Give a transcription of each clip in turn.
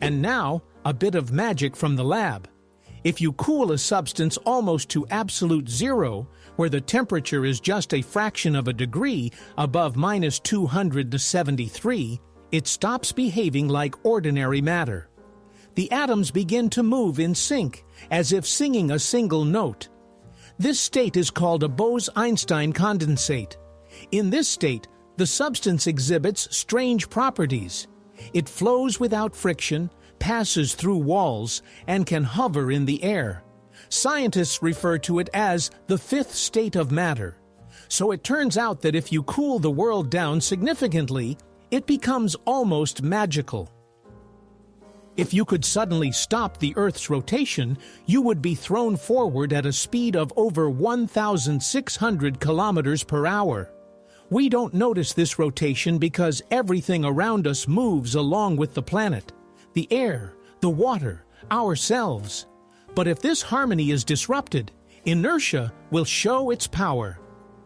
And now, a bit of magic from the lab. If you cool a substance almost to absolute zero, where the temperature is just a fraction of a degree above minus 273, it stops behaving like ordinary matter. The atoms begin to move in sync, as if singing a single note. This state is called a Bose-Einstein condensate. In this state, the substance exhibits strange properties. It flows without friction, passes through walls, and can hover in the air. Scientists refer to it as the fifth state of matter. So it turns out that if you cool the world down significantly, it becomes almost magical. If you could suddenly stop the Earth's rotation, you would be thrown forward at a speed of over 1,600 kilometers per hour. We don't notice this rotation because everything around us moves along with the planet, the air, the water, ourselves. But if this harmony is disrupted, inertia will show its power.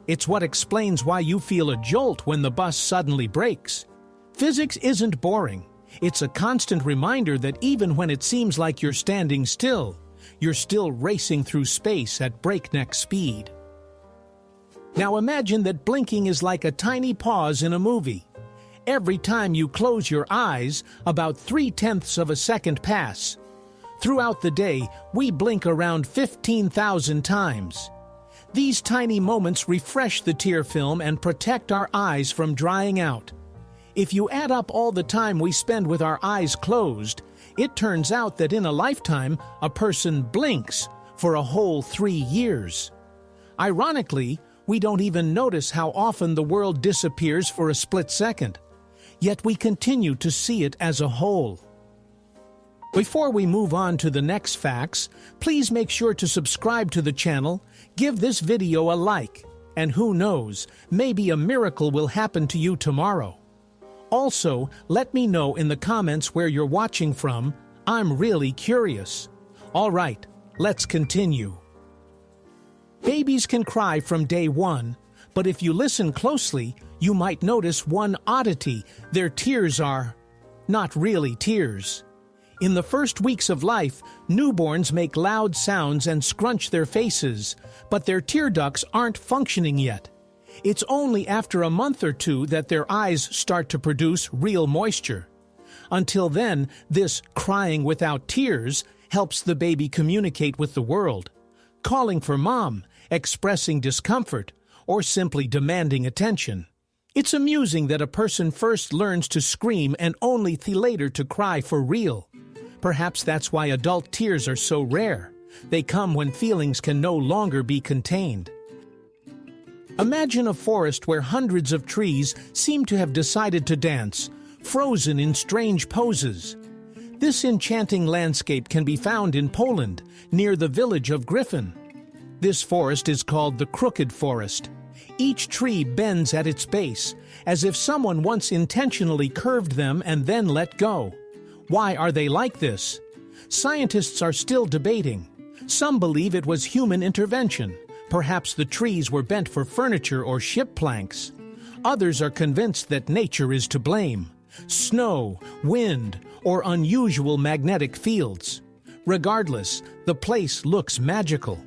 It's what explains why you feel a jolt when the bus suddenly brakes. Physics isn't boring. It's a constant reminder that even when it seems like you're standing still, you're still racing through space at breakneck speed. Now imagine that blinking is like a tiny pause in a movie. Every time you close your eyes, about 0.3 of a second pass. Throughout the day, we blink around 15,000 times. These tiny moments refresh the tear film and protect our eyes from drying out. If you add up all the time we spend with our eyes closed, it turns out that in a lifetime, a person blinks for a whole 3 years. Ironically, we don't even notice how often the world disappears for a split second. Yet we continue to see it as a whole. Before we move on to the next facts, please make sure to subscribe to the channel, give this video a like, and who knows, maybe a miracle will happen to you tomorrow. Also, let me know in the comments where you're watching from. I'm really curious. All right, let's continue. Babies can cry from day one, but if you listen closely, you might notice one oddity. Their tears are not really tears. In the first weeks of life, newborns make loud sounds and scrunch their faces, but their tear ducts aren't functioning yet. It's only after a month or two that their eyes start to produce real moisture. Until then, this crying without tears helps the baby communicate with the world, calling for mom, expressing discomfort, or simply demanding attention. It's amusing that a person first learns to scream and only later to cry for real. Perhaps that's why adult tears are so rare. They come when feelings can no longer be contained. Imagine a forest where hundreds of trees seem to have decided to dance, frozen in strange poses. This enchanting landscape can be found in Poland, near the village of Griffin. This forest is called the Crooked Forest. Each tree bends at its base, as if someone once intentionally curved them and then let go. Why are they like this? Scientists are still debating. Some believe it was human intervention. Perhaps the trees were bent for furniture or ship planks. Others are convinced that nature is to blame. Snow, wind, or unusual magnetic fields. Regardless, the place looks magical.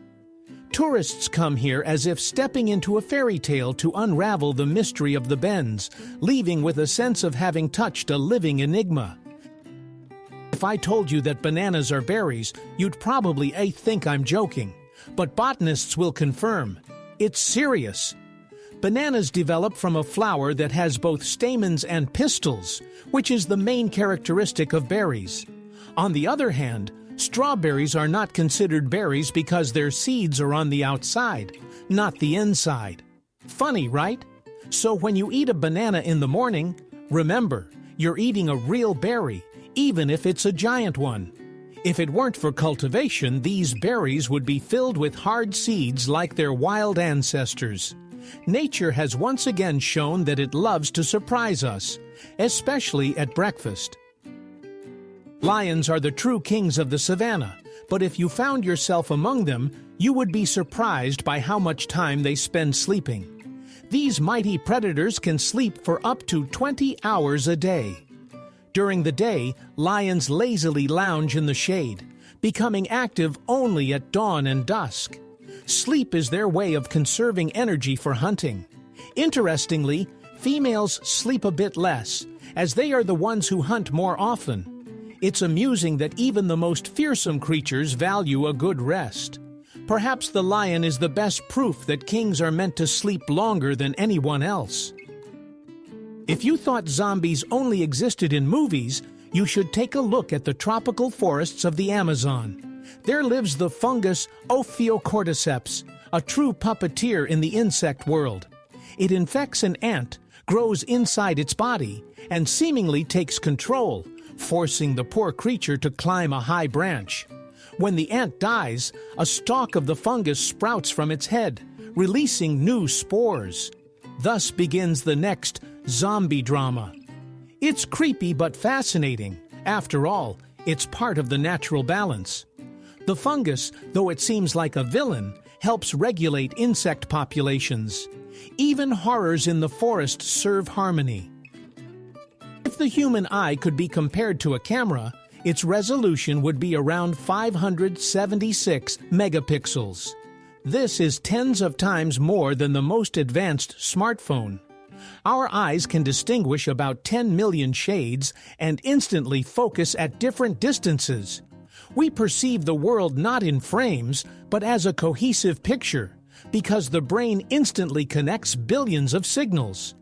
Tourists come here as if stepping into a fairy tale to unravel the mystery of the bends, leaving with a sense of having touched a living enigma. If I told you that bananas are berries, you'd probably think I'm joking. But botanists will confirm, it's serious. Bananas develop from a flower that has both stamens and pistils, which is the main characteristic of berries. On the other hand, strawberries are not considered berries because their seeds are on the outside, not the inside. Funny, right? So when you eat a banana in the morning, remember, you're eating a real berry, even if it's a giant one. If it weren't for cultivation, these berries would be filled with hard seeds like their wild ancestors. Nature has once again shown that it loves to surprise us, especially at breakfast. Lions are the true kings of the savannah, but if you found yourself among them, you would be surprised by how much time they spend sleeping. These mighty predators can sleep for up to 20 hours a day. During the day, lions lazily lounge in the shade, becoming active only at dawn and dusk. Sleep is their way of conserving energy for hunting. Interestingly, females sleep a bit less, as they are the ones who hunt more often. It's amusing that even the most fearsome creatures value a good rest. Perhaps the lion is the best proof that kings are meant to sleep longer than anyone else. If you thought zombies only existed in movies, you should take a look at the tropical forests of the Amazon. There lives the fungus Ophiocordyceps, a true puppeteer in the insect world. It infects an ant, grows inside its body, and seemingly takes control, forcing the poor creature to climb a high branch. When the ant dies, a stalk of the fungus sprouts from its head, releasing new spores. Thus begins the next zombie drama. It's creepy but fascinating. After all, it's part of the natural balance. The fungus, though it seems like a villain, helps regulate insect populations. Even horrors in the forest serve harmony. If the human eye could be compared to a camera, its resolution would be around 576 megapixels. This is tens of times more than the most advanced smartphone. Our eyes can distinguish about 10 million shades and instantly focus at different distances. We perceive the world not in frames, but as a cohesive picture, because the brain instantly connects billions of signals.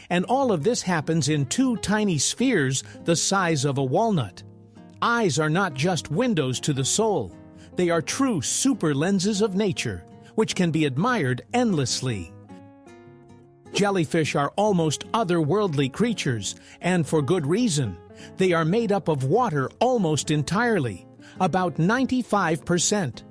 And all of this happens in two tiny spheres the size of a walnut. Eyes are not just windows to the soul. They are true super lenses of nature, which can be admired endlessly. Jellyfish are almost otherworldly creatures, and for good reason. They are made up of water almost entirely, about 95%.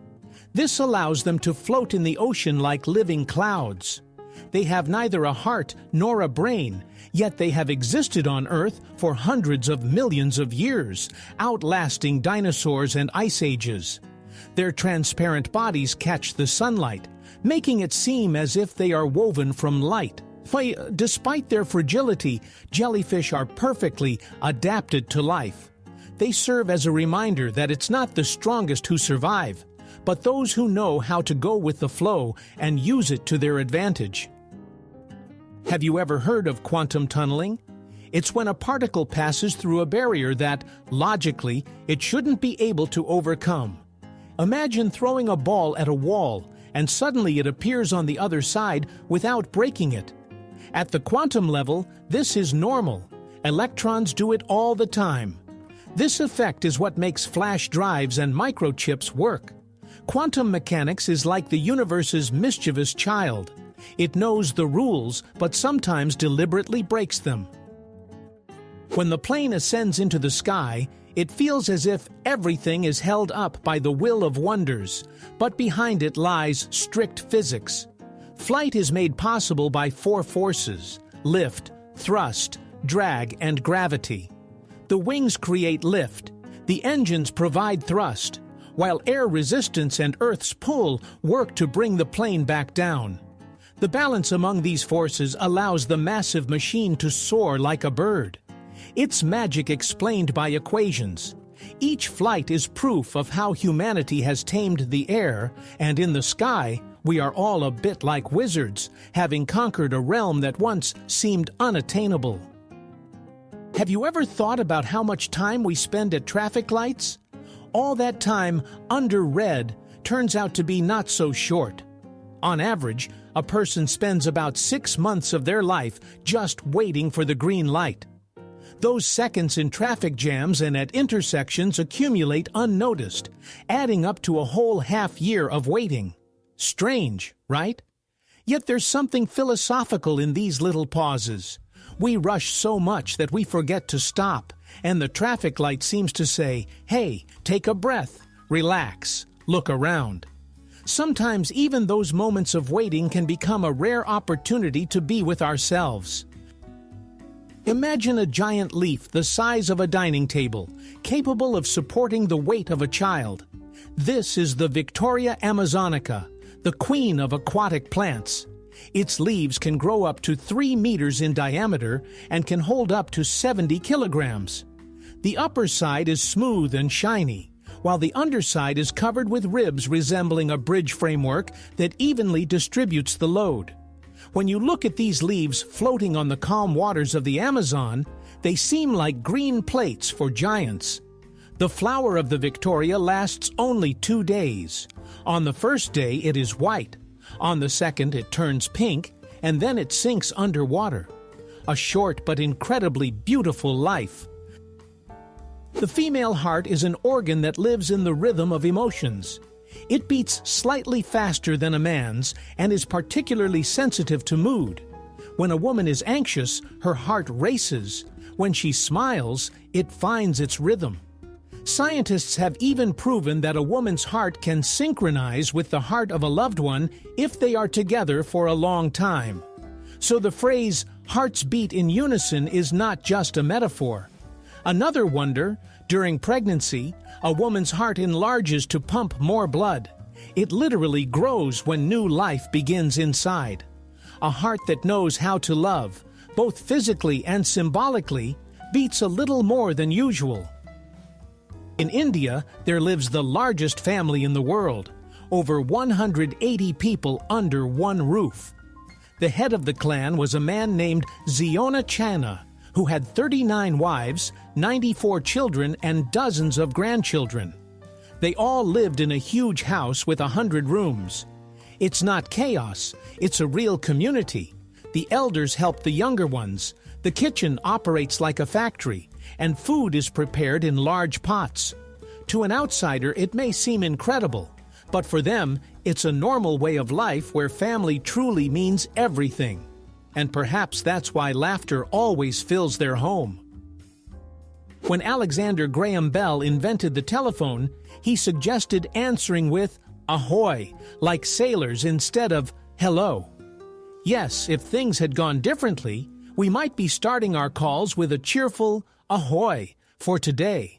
This allows them to float in the ocean like living clouds. They have neither a heart nor a brain, yet they have existed on Earth for hundreds of millions of years, outlasting dinosaurs and ice ages. Their transparent bodies catch the sunlight, making it seem as if they are woven from light. Despite their fragility, jellyfish are perfectly adapted to life. They serve as a reminder that it's not the strongest who survive, but those who know how to go with the flow and use it to their advantage. Have you ever heard of quantum tunneling? It's when a particle passes through a barrier that, logically, it shouldn't be able to overcome. Imagine throwing a ball at a wall, and suddenly it appears on the other side without breaking it. At the quantum level, this is normal. Electrons do it all the time. This effect is what makes flash drives and microchips work. Quantum mechanics is like the universe's mischievous child. It knows the rules, but sometimes deliberately breaks them. When the plane ascends into the sky, it feels as if everything is held up by the will of wonders, but behind it lies strict physics. Flight is made possible by four forces: lift, thrust, drag, and gravity. The wings create lift, the engines provide thrust, while air resistance and Earth's pull work to bring the plane back down. The balance among these forces allows the massive machine to soar like a bird. Its magic explained by equations. Each flight is proof of how humanity has tamed the air, and in the sky, we are all a bit like wizards, having conquered a realm that once seemed unattainable. Have you ever thought about how much time we spend at traffic lights? All that time under red turns out to be not so short. On average, a person spends about 6 months of their life just waiting for the green light. Those seconds in traffic jams and at intersections accumulate unnoticed, adding up to a whole half year of waiting. Strange, right? Yet there's something philosophical in these little pauses. We rush so much that we forget to stop, and the traffic light seems to say, "Hey, take a breath, relax, look around." Sometimes even those moments of waiting can become a rare opportunity to be with ourselves. Imagine a giant leaf the size of a dining table, capable of supporting the weight of a child. This is the Victoria Amazonica, the queen of aquatic plants. Its leaves can grow up to 3 meters in diameter and can hold up to 70 kilograms. The upper side is smooth and shiny, while the underside is covered with ribs resembling a bridge framework that evenly distributes the load. When you look at these leaves floating on the calm waters of the Amazon, they seem like green plates for giants. The flower of the Victoria lasts only 2 days. On the first day it is white, on the second it turns pink, and then it sinks underwater. A short but incredibly beautiful life. The female heart is an organ that lives in the rhythm of emotions. It beats slightly faster than a man's and is particularly sensitive to mood. When a woman is anxious, her heart races. When she smiles, it finds its rhythm. Scientists have even proven that a woman's heart can synchronize with the heart of a loved one if they are together for a long time. So the phrase, "hearts beat in unison," is not just a metaphor. Another wonder, during pregnancy, a woman's heart enlarges to pump more blood. It literally grows when new life begins inside. A heart that knows how to love, both physically and symbolically, beats a little more than usual. In India, there lives the largest family in the world, over 180 people under one roof. The head of the clan was a man named Ziona Chana, who had 39 wives, 94 children, and dozens of grandchildren. They all lived in a huge house with 100 rooms. It's not chaos, it's a real community. The elders help the younger ones. The kitchen operates like a factory, and food is prepared in large pots. To an outsider, it may seem incredible, but for them, it's a normal way of life where family truly means everything. And perhaps that's why laughter always fills their home. When Alexander Graham Bell invented the telephone, he suggested answering with "ahoy," like sailors instead of "hello." Yes, if things had gone differently, we might be starting our calls with a cheerful "ahoy" for today.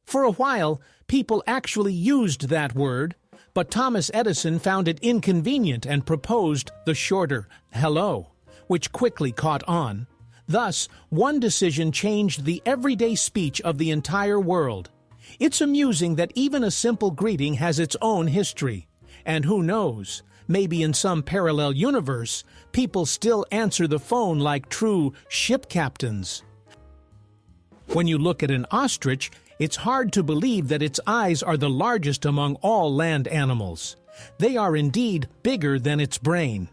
For a while, people actually used that word, but Thomas Edison found it inconvenient and proposed the shorter "hello," which quickly caught on. Thus, one decision changed the everyday speech of the entire world. It's amusing that even a simple greeting has its own history. And who knows, maybe in some parallel universe, people still answer the phone like true ship captains. When you look at an ostrich, it's hard to believe that its eyes are the largest among all land animals. They are indeed bigger than its brain.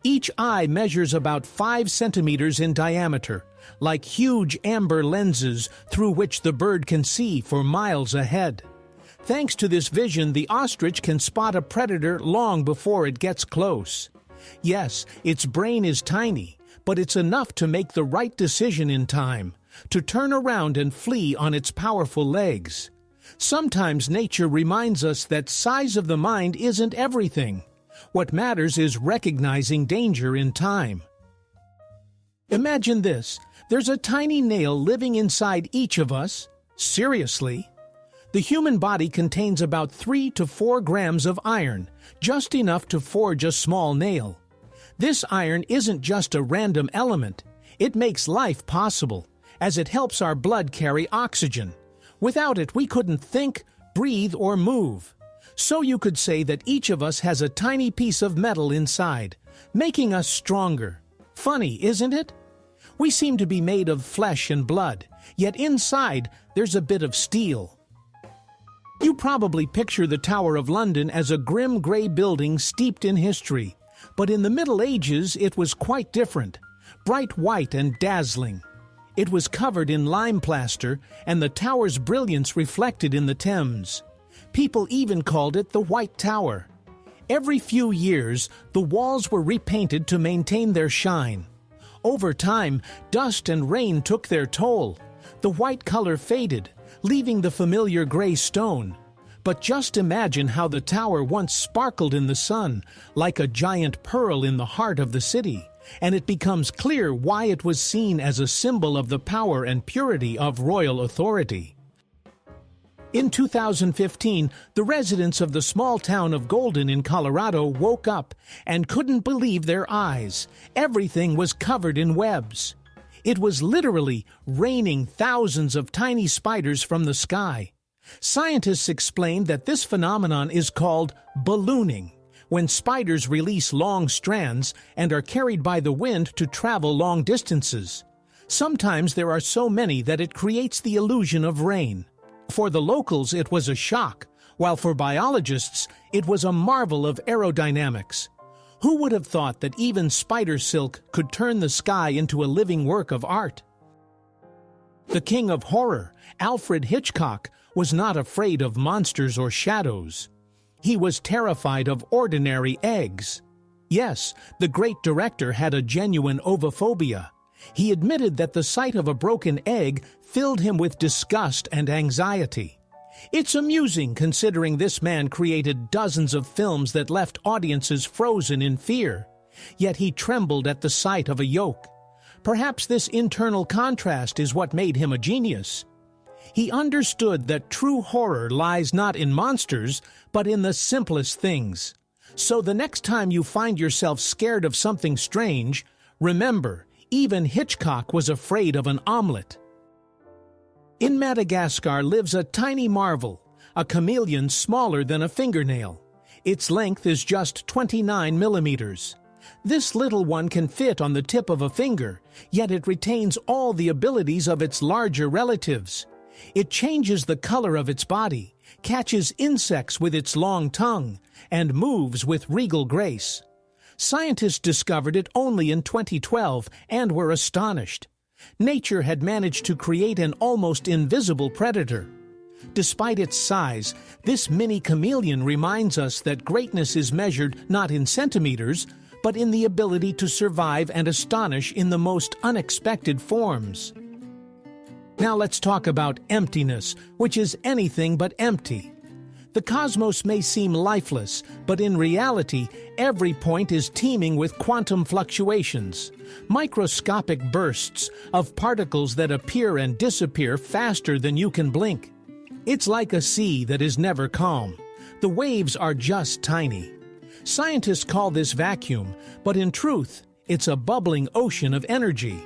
Each eye measures about 5 centimeters in diameter, like huge amber lenses through which the bird can see for miles ahead. Thanks to this vision, the ostrich can spot a predator long before it gets close. Yes, its brain is tiny, but it's enough to make the right decision in time, to turn around and flee on its powerful legs. Sometimes nature reminds us that size of the mind isn't everything. What matters is recognizing danger in time. Imagine this. There's a tiny nail living inside each of us. Seriously. The human body contains about 3 to 4 grams of iron, just enough to forge a small nail. This iron isn't just a random element. It makes life possible, as it helps our blood carry oxygen. Without it, we couldn't think, breathe, or move. So you could say that each of us has a tiny piece of metal inside, making us stronger. Funny, isn't it? We seem to be made of flesh and blood, yet inside there's a bit of steel. You probably picture the Tower of London as a grim gray building steeped in history, but in the Middle Ages it was quite different, bright white and dazzling. It was covered in lime plaster, and the tower's brilliance reflected in the Thames. People even called it the White Tower. Every few years, the walls were repainted to maintain their shine. Over time, dust and rain took their toll. The white color faded, leaving the familiar gray stone. But just imagine how the tower once sparkled in the sun, like a giant pearl in the heart of the city, and it becomes clear why it was seen as a symbol of the power and purity of royal authority. In 2015, the residents of the small town of Golden in Colorado woke up and couldn't believe their eyes. Everything was covered in webs. It was literally raining thousands of tiny spiders from the sky. Scientists explained that this phenomenon is called ballooning, when spiders release long strands and are carried by the wind to travel long distances. Sometimes there are so many that it creates the illusion of rain. For the locals, it was a shock, while for biologists, it was a marvel of aerodynamics. Who would have thought that even spider silk could turn the sky into a living work of art? The king of horror, Alfred Hitchcock, was not afraid of monsters or shadows. He was terrified of ordinary eggs. Yes, the great director had a genuine ovophobia. He admitted that the sight of a broken egg filled him with disgust and anxiety. It's amusing considering this man created dozens of films that left audiences frozen in fear. Yet he trembled at the sight of a yolk. Perhaps this internal contrast is what made him a genius. He understood that true horror lies not in monsters, but in the simplest things. So the next time you find yourself scared of something strange, remember, even Hitchcock was afraid of an omelet. In Madagascar lives a tiny marvel, a chameleon smaller than a fingernail. Its length is just 29 millimeters. This little one can fit on the tip of a finger, yet it retains all the abilities of its larger relatives. It changes the color of its body, catches insects with its long tongue, and moves with regal grace. Scientists discovered it only in 2012 and were astonished. Nature had managed to create an almost invisible predator. Despite its size, this mini chameleon reminds us that greatness is measured not in centimeters, but in the ability to survive and astonish in the most unexpected forms. Now let's talk about emptiness, which is anything but empty. The cosmos may seem lifeless, but in reality, every point is teeming with quantum fluctuations, microscopic bursts of particles that appear and disappear faster than you can blink. It's like a sea that is never calm. The waves are just tiny. Scientists call this vacuum, but in truth, it's a bubbling ocean of energy.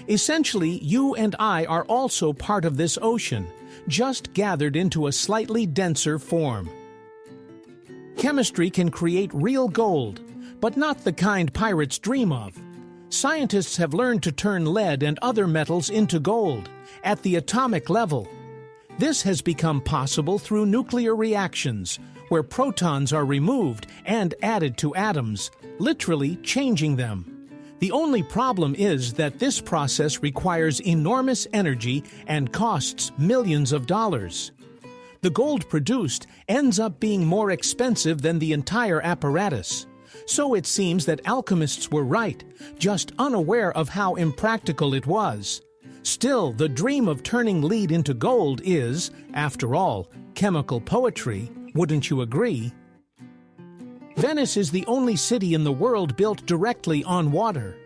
Essentially, you and I are also part of this ocean, just gathered into a slightly denser form. Chemistry can create real gold, but not the kind pirates dream of. Scientists have learned to turn lead and other metals into gold, at the atomic level. This has become possible through nuclear reactions, where protons are removed and added to atoms, literally changing them. The only problem is that this process requires enormous energy and costs millions of dollars. The gold produced ends up being more expensive than the entire apparatus. So it seems that alchemists were right, just unaware of how impractical it was. Still, the dream of turning lead into gold is, after all, chemical poetry, wouldn't you agree? Venice is the only city in the world built directly on water.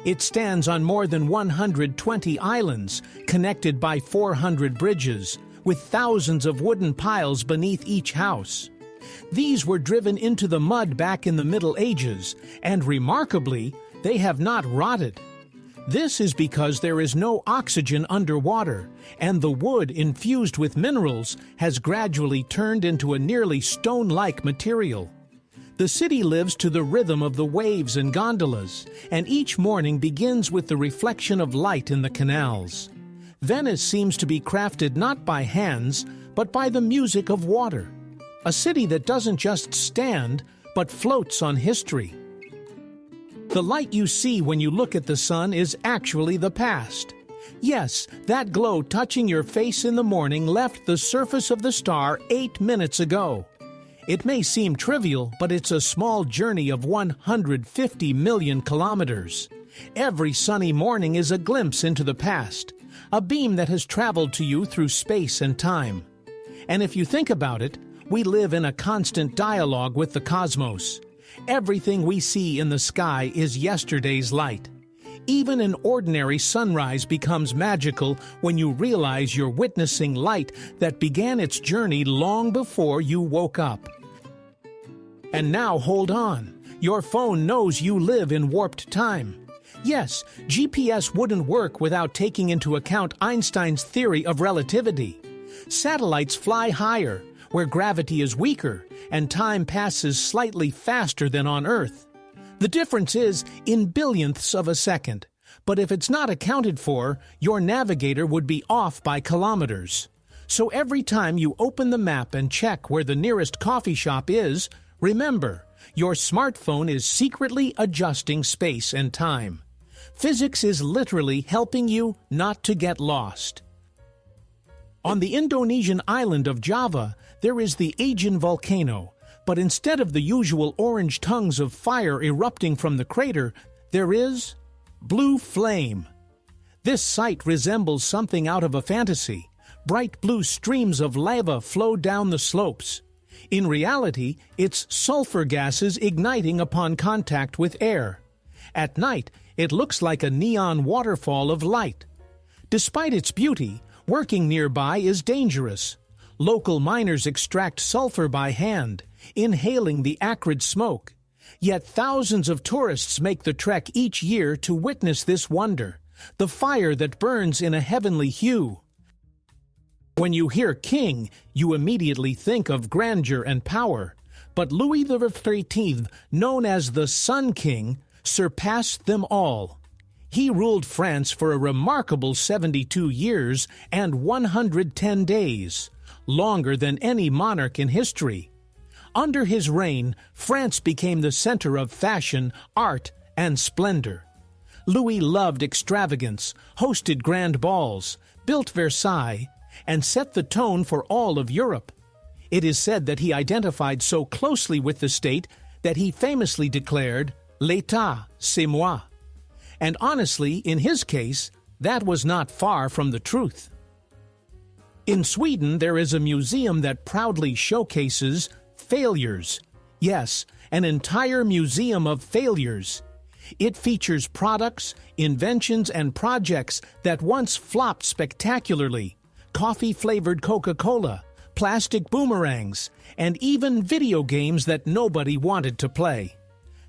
It stands on more than 120 islands, connected by 400 bridges, with thousands of wooden piles beneath each house. These were driven into the mud back in the Middle Ages, and remarkably, they have not rotted. This is because there is no oxygen underwater, and the wood infused with minerals has gradually turned into a nearly stone-like material. The city lives to the rhythm of the waves and gondolas, and each morning begins with the reflection of light in the canals. Venice seems to be crafted not by hands, but by the music of water. A city that doesn't just stand, but floats on history. The light you see when you look at the sun is actually the past. Yes, that glow touching your face in the morning left the surface of the star 8 minutes ago. It may seem trivial, but it's a small journey of 150 million kilometers. Every sunny morning is a glimpse into the past, a beam that has traveled to you through space and time. And if you think about it, we live in a constant dialogue with the cosmos. Everything we see in the sky is yesterday's light. Even an ordinary sunrise becomes magical when you realize you're witnessing light that began its journey long before you woke up. And now hold on. Your phone knows you live in warped time. Yes, GPS wouldn't work without taking into account Einstein's theory of relativity. Satellites fly higher, where gravity is weaker, and time passes slightly faster than on Earth. The difference is in billionths of a second, but if it's not accounted for, your navigator would be off by kilometers. So every time you open the map and check where the nearest coffee shop is, remember, your smartphone is secretly adjusting space and time. Physics is literally helping you not to get lost. On the Indonesian island of Java, there is the Aegean volcano, but instead of the usual orange tongues of fire erupting from the crater, there is blue flame. This sight resembles something out of a fantasy. Bright blue streams of lava flow down the slopes. In reality, it's sulfur gases igniting upon contact with air. At night, it looks like a neon waterfall of light. Despite its beauty, working nearby is dangerous. Local miners extract sulfur by hand, inhaling the acrid smoke. Yet thousands of tourists make the trek each year to witness this wonder, the fire that burns in a heavenly hue. When you hear king, you immediately think of grandeur and power, but Louis XIII, known as the Sun King, surpassed them all. He ruled France for a remarkable 72 years and 110 days, longer than any monarch in history. Under his reign, France became the center of fashion, art, and splendor. Louis loved extravagance, hosted grand balls, built Versailles, and set the tone for all of Europe. It is said that he identified so closely with the state that he famously declared, "L'État, c'est moi." And honestly, in his case, that was not far from the truth. In Sweden, there is a museum that proudly showcases failures. Yes, an entire museum of failures. It features products, inventions, and projects that once flopped spectacularly. Coffee-flavored Coca-Cola, plastic boomerangs, and even video games that nobody wanted to play.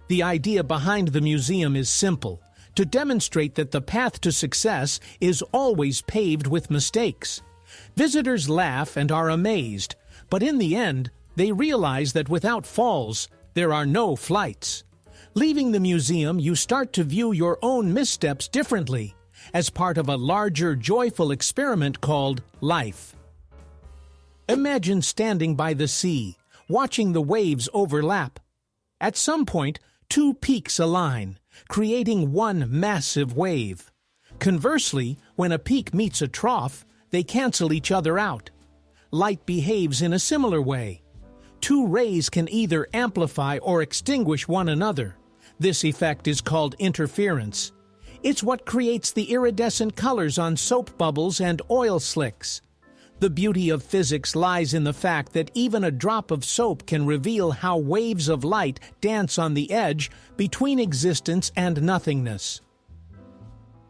The idea behind the museum is simple: to demonstrate that the path to success is always paved with mistakes. Visitors laugh and are amazed, but in the end, they realize that without falls, there are no flights. Leaving the museum, you start to view your own missteps differently, as part of a larger, joyful experiment called life. Imagine standing by the sea, watching the waves overlap. At some point, two peaks align, creating one massive wave. Conversely, when a peak meets a trough, they cancel each other out. Light behaves in a similar way. Two rays can either amplify or extinguish one another. This effect is called interference. It's what creates the iridescent colors on soap bubbles and oil slicks. The beauty of physics lies in the fact that even a drop of soap can reveal how waves of light dance on the edge between existence and nothingness.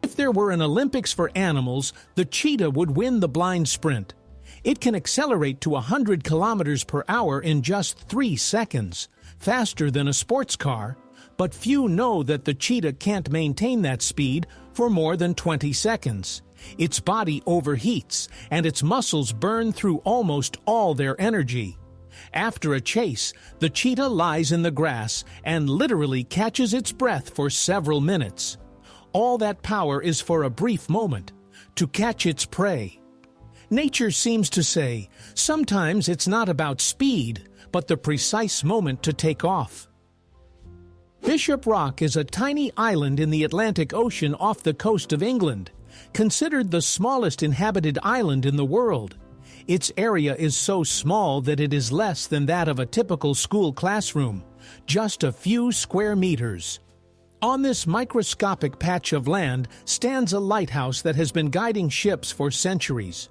If there were an Olympics for animals, the cheetah would win the blind sprint. It can accelerate to 100 kilometers per hour in just 3 seconds, faster than a sports car. But few know that the cheetah can't maintain that speed for more than 20 seconds. Its body overheats, and its muscles burn through almost all their energy. After a chase, the cheetah lies in the grass and literally catches its breath for several minutes. All that power is for a brief moment, to catch its prey. Nature seems to say, sometimes it's not about speed, but the precise moment to take off. Bishop Rock is a tiny island in the Atlantic Ocean off the coast of England, considered the smallest inhabited island in the world. Its area is so small that it is less than that of a typical school classroom, just a few square meters. On this microscopic patch of land stands a lighthouse that has been guiding ships for centuries.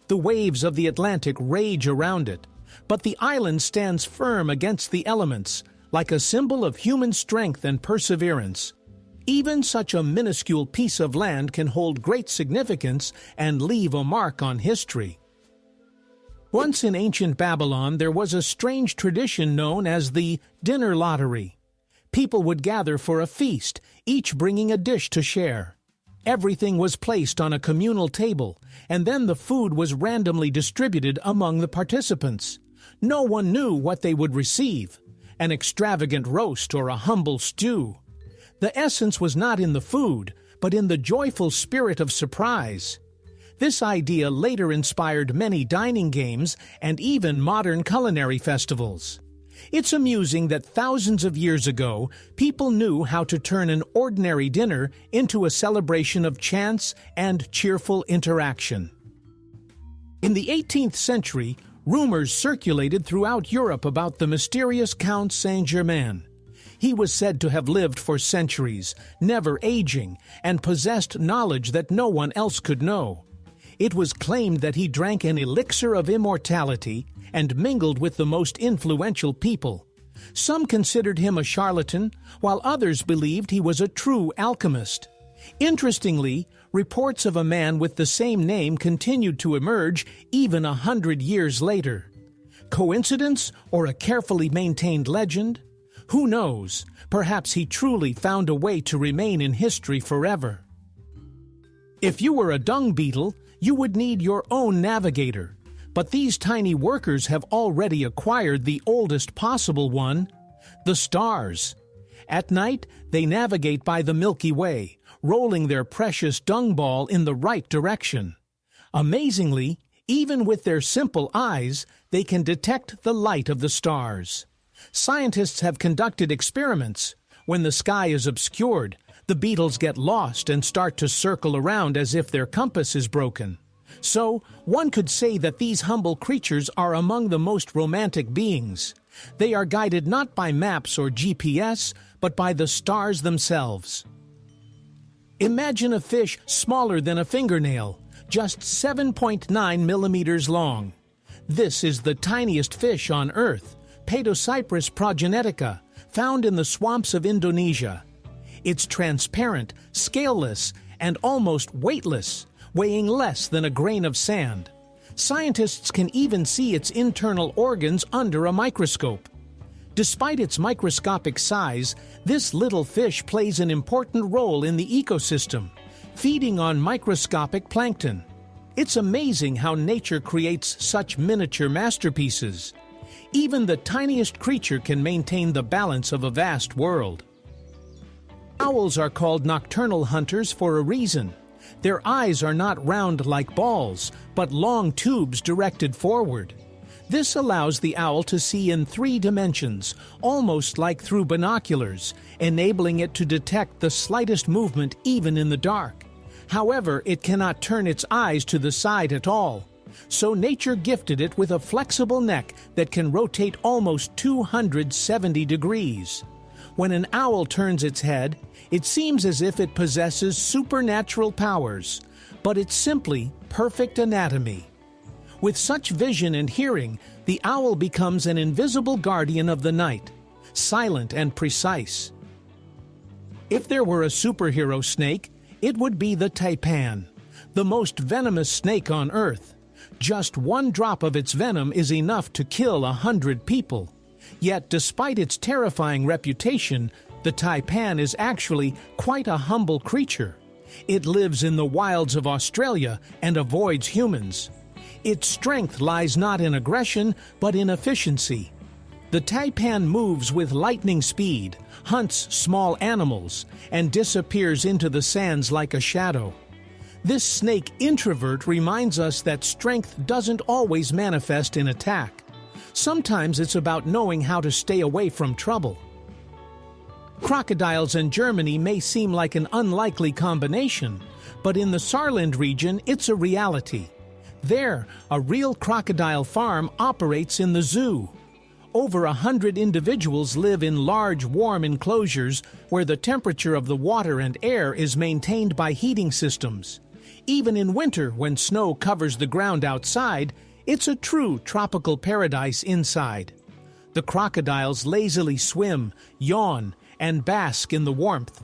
The waves of the Atlantic rage around it, but the island stands firm against the elements, like a symbol of human strength and perseverance. Even such a minuscule piece of land can hold great significance and leave a mark on history. Once in ancient Babylon, there was a strange tradition known as the dinner lottery. People would gather for a feast, each bringing a dish to share. Everything was placed on a communal table, and then the food was randomly distributed among the participants. No one knew what they would receive, an extravagant roast or a humble stew. The essence was not in the food, but in the joyful spirit of surprise. This idea later inspired many dining games and even modern culinary festivals. It's amusing that thousands of years ago, people knew how to turn an ordinary dinner into a celebration of chance and cheerful interaction. In the 18th century, rumors circulated throughout Europe about the mysterious Count Saint-Germain. He was said to have lived for centuries, never aging, and possessed knowledge that no one else could know. It was claimed that he drank an elixir of immortality and mingled with the most influential people. Some considered him a charlatan, while others believed he was a true alchemist. Interestingly, reports of a man with the same name continued to emerge even 100 years later. Coincidence or a carefully maintained legend? Who knows? Perhaps he truly found a way to remain in history forever. If you were a dung beetle, you would need your own navigator. But these tiny workers have already acquired the oldest possible one, the stars. At night, they navigate by the Milky Way, rolling their precious dung ball in the right direction. Amazingly, even with their simple eyes, they can detect the light of the stars. Scientists have conducted experiments. When the sky is obscured, the beetles get lost and start to circle around as if their compass is broken. So, one could say that these humble creatures are among the most romantic beings. They are guided not by maps or GPS, but by the stars themselves. Imagine a fish smaller than a fingernail, just 7.9 millimeters long. This is the tiniest fish on Earth, Paedocyprus progenetica, found in the swamps of Indonesia. It's transparent, scaleless, and almost weightless, weighing less than a grain of sand. Scientists can even see its internal organs under a microscope. Despite its microscopic size, this little fish plays an important role in the ecosystem, feeding on microscopic plankton. It's amazing how nature creates such miniature masterpieces. Even the tiniest creature can maintain the balance of a vast world. Owls are called nocturnal hunters for a reason. Their eyes are not round like balls, but long tubes directed forward. This allows the owl to see in 3 dimensions, almost like through binoculars, enabling it to detect the slightest movement even in the dark. However, it cannot turn its eyes to the side at all. So nature gifted it with a flexible neck that can rotate almost 270 degrees. When an owl turns its head, it seems as if it possesses supernatural powers, but it's simply perfect anatomy. With such vision and hearing, the owl becomes an invisible guardian of the night, silent and precise. If there were a superhero snake, it would be the taipan, the most venomous snake on Earth. Just 1 drop of its venom is enough to kill 100 people. Yet, despite its terrifying reputation, the taipan is actually quite a humble creature. It lives in the wilds of Australia and avoids humans. Its strength lies not in aggression, but in efficiency. The taipan moves with lightning speed, hunts small animals, and disappears into the sands like a shadow. This snake introvert reminds us that strength doesn't always manifest in attack. Sometimes it's about knowing how to stay away from trouble. Crocodiles and Germany may seem like an unlikely combination, but in the Saarland region, it's a reality. There, a real crocodile farm operates in the zoo. Over 100 individuals live in large, warm enclosures where the temperature of the water and air is maintained by heating systems. Even in winter, when snow covers the ground outside, it's a true tropical paradise inside. The crocodiles lazily swim, yawn, and bask in the warmth.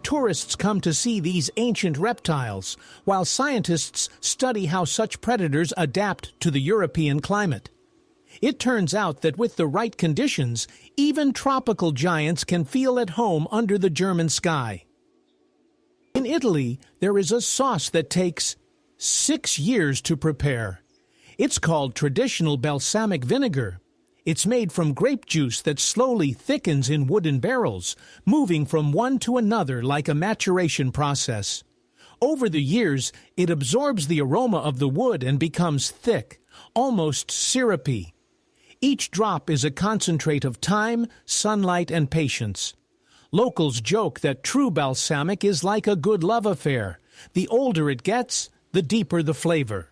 Tourists come to see these ancient reptiles, while scientists study how such predators adapt to the European climate. It turns out that with the right conditions, even tropical giants can feel at home under the German sky. In Italy, there is a sauce that takes 6 years to prepare. It's called traditional balsamic vinegar. It's made from grape juice that slowly thickens in wooden barrels, moving from one to another like a maturation process. Over the years, it absorbs the aroma of the wood and becomes thick, almost syrupy. Each drop is a concentrate of time, sunlight, and patience. Locals joke that true balsamic is like a good love affair. The older it gets, the deeper the flavor.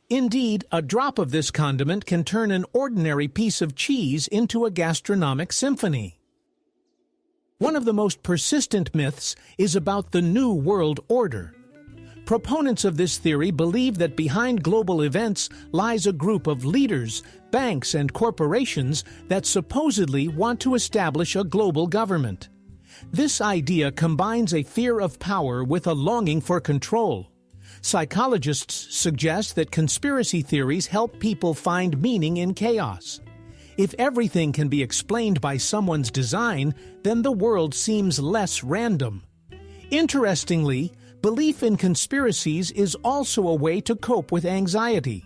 Indeed, a drop of this condiment can turn an ordinary piece of cheese into a gastronomic symphony. One of the most persistent myths is about the New World Order. Proponents of this theory believe that behind global events lies a group of leaders, banks, and corporations that supposedly want to establish a global government. This idea combines a fear of power with a longing for control. Psychologists suggest that conspiracy theories help people find meaning in chaos. If everything can be explained by someone's design, then the world seems less random. Interestingly, belief in conspiracies is also a way to cope with anxiety.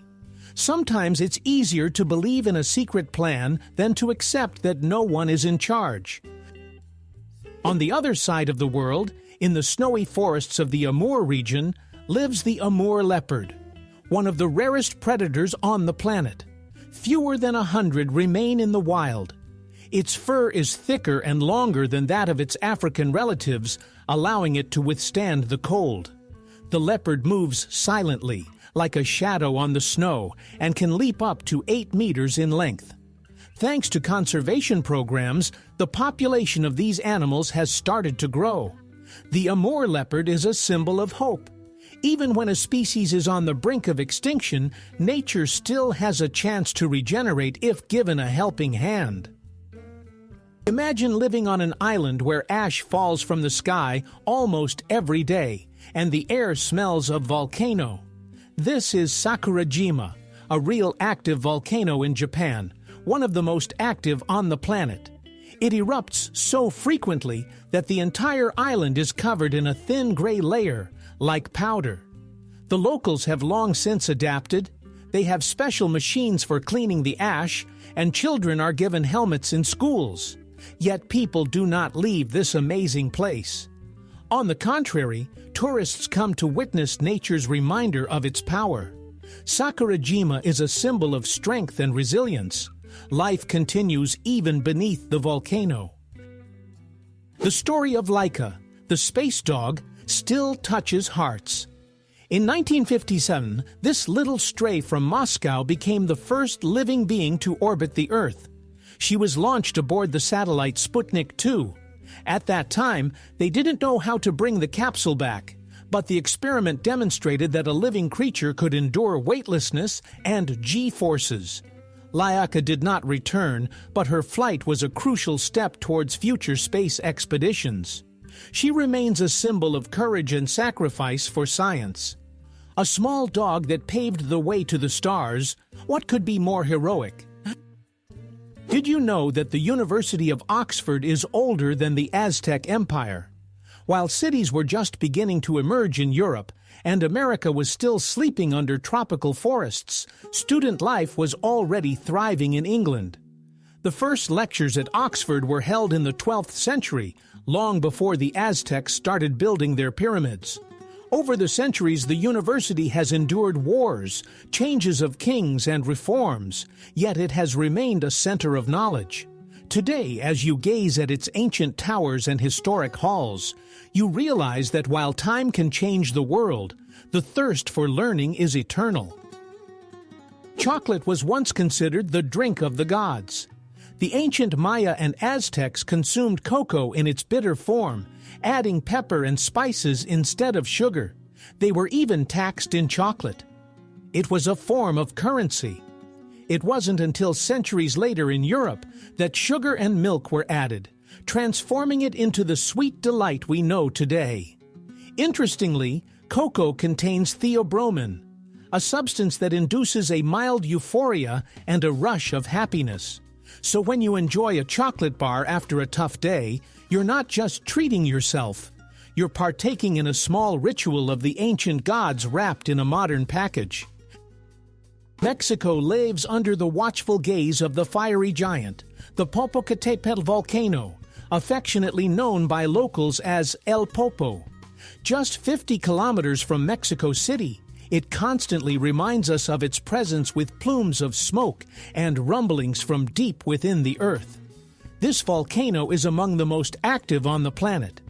Sometimes it's easier to believe in a secret plan than to accept that no one is in charge. On the other side of the world, in the snowy forests of the Amur region, lives the Amur leopard, one of the rarest predators on the planet. Fewer than 100 remain in the wild. Its fur is thicker and longer than that of its African relatives, allowing it to withstand the cold. The leopard moves silently, like a shadow on the snow, and can leap up to 8 meters in length. Thanks to conservation programs, the population of these animals has started to grow. The Amur leopard is a symbol of hope. Even when a species is on the brink of extinction, nature still has a chance to regenerate if given a helping hand. Imagine living on an island where ash falls from the sky almost every day, and the air smells of volcano. This is Sakurajima, a real active volcano in Japan, one of the most active on the planet. It erupts so frequently that the entire island is covered in a thin gray layer, like powder. The locals have long since adapted. They have special machines for cleaning the ash, and children are given helmets in schools. Yet people do not leave this amazing place. On the contrary, tourists come to witness nature's reminder of its power. Sakurajima is a symbol of strength and resilience. Life continues even beneath the volcano. The story of Laika, the space dog, still touches hearts. In 1957, this little stray from Moscow became the first living being to orbit the Earth. She was launched aboard the satellite Sputnik 2. At that time, they didn't know how to bring the capsule back, but the experiment demonstrated that a living creature could endure weightlessness and G-forces. Laika did not return, but her flight was a crucial step towards future space expeditions. She remains a symbol of courage and sacrifice for science. A small dog that paved the way to the stars, what could be more heroic? Did you know that the University of Oxford is older than the Aztec Empire? While cities were just beginning to emerge in Europe, and America was still sleeping under tropical forests, student life was already thriving in England. The first lectures at Oxford were held in the 12th century, long before the Aztecs started building their pyramids. Over the centuries, the university has endured wars, changes of kings, and reforms, yet it has remained a center of knowledge. Today, as you gaze at its ancient towers and historic halls, you realize that while time can change the world, the thirst for learning is eternal. Chocolate was once considered the drink of the gods. The ancient Maya and Aztecs consumed cocoa in its bitter form, adding pepper and spices instead of sugar. They were even taxed in chocolate. It was a form of currency. It wasn't until centuries later in Europe that sugar and milk were added, transforming it into the sweet delight we know today. Interestingly, cocoa contains theobromine. a substance that induces a mild euphoria and a rush of happiness. So when you enjoy a chocolate bar after a tough day, you're not just treating yourself. You're partaking in a small ritual of the ancient gods wrapped in a modern package. Mexico lives under the watchful gaze of the fiery giant, the Popocatépetl volcano, affectionately known by locals as El Popo. Just 50 kilometers from Mexico City, it constantly reminds us of its presence with plumes of smoke and rumblings from deep within the earth. This volcano is among the most active on the planet.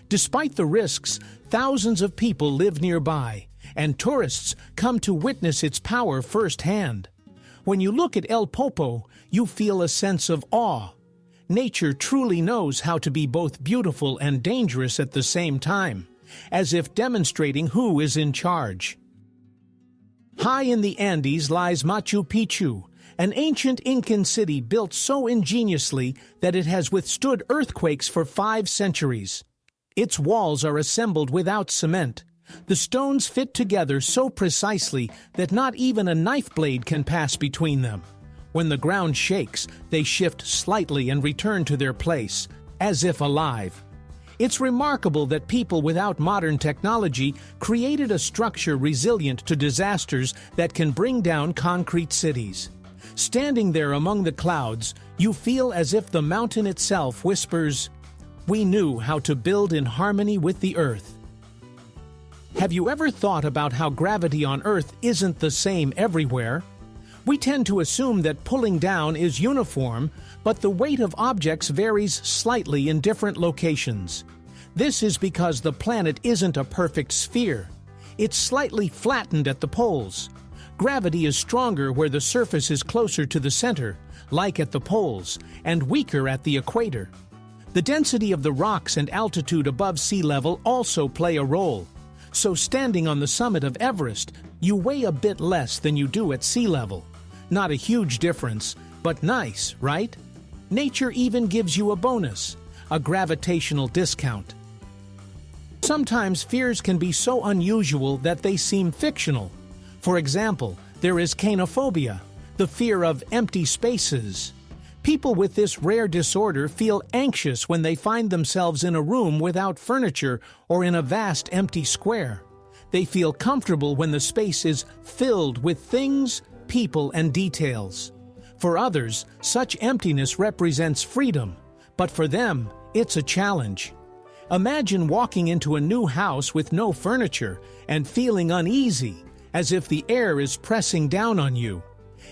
Despite the risks, thousands of people live nearby, and tourists come to witness its power firsthand. When you look at El Popo, you feel a sense of awe. Nature truly knows how to be both beautiful and dangerous at the same time, as if demonstrating who is in charge. High in the Andes lies Machu Picchu, an ancient Incan city built so ingeniously that it has withstood earthquakes for 5 centuries. Its walls are assembled without cement. The stones fit together so precisely that not even a knife blade can pass between them. When the ground shakes, they shift slightly and return to their place, as if alive. It's remarkable that people without modern technology created a structure resilient to disasters that can bring down concrete cities. Standing there among the clouds, you feel as if the mountain itself whispers, "We knew how to build in harmony with the earth." Have you ever thought about how gravity on Earth isn't the same everywhere? We tend to assume that pulling down is uniform, but the weight of objects varies slightly in different locations. This is because the planet isn't a perfect sphere. It's slightly flattened at the poles. Gravity is stronger where the surface is closer to the center, like at the poles, and weaker at the equator. The density of the rocks and altitude above sea level also play a role. So standing on the summit of Everest, you weigh a bit less than you do at sea level. Not a huge difference, but nice, right? Nature even gives you a bonus, a gravitational discount. Sometimes fears can be so unusual that they seem fictional. For example, there is cainophobia, the fear of empty spaces. People with this rare disorder feel anxious when they find themselves in a room without furniture or in a vast empty square. They feel comfortable when the space is filled with things, people, and details. For others, such emptiness represents freedom, but for them, it's a challenge. Imagine walking into a new house with no furniture and feeling uneasy, as if the air is pressing down on you.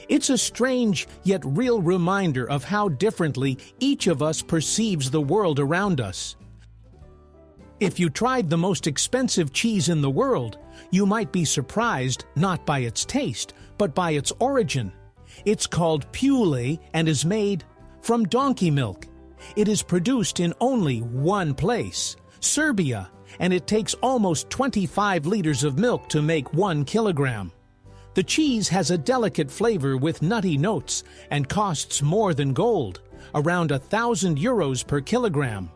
It's a strange yet real reminder of how differently each of us perceives the world around us. If you tried the most expensive cheese in the world, you might be surprised not by its taste, but by its origin. It's called Pule and is made from donkey milk. It is produced in only one place, Serbia, and it takes almost 25 liters of milk to make 1 kilogram. The cheese has a delicate flavor with nutty notes and costs more than gold, around €1,000 per kilogram.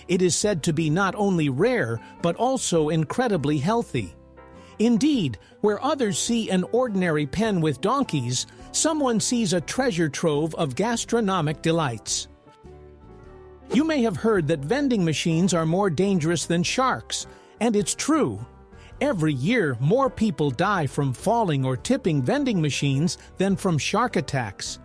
It is said to be not only rare, but also incredibly healthy. Indeed, where others see an ordinary pen with donkeys, someone sees a treasure trove of gastronomic delights. You may have heard that vending machines are more dangerous than sharks, and it's true. Every year, more people die from falling or tipping vending machines than from shark attacks.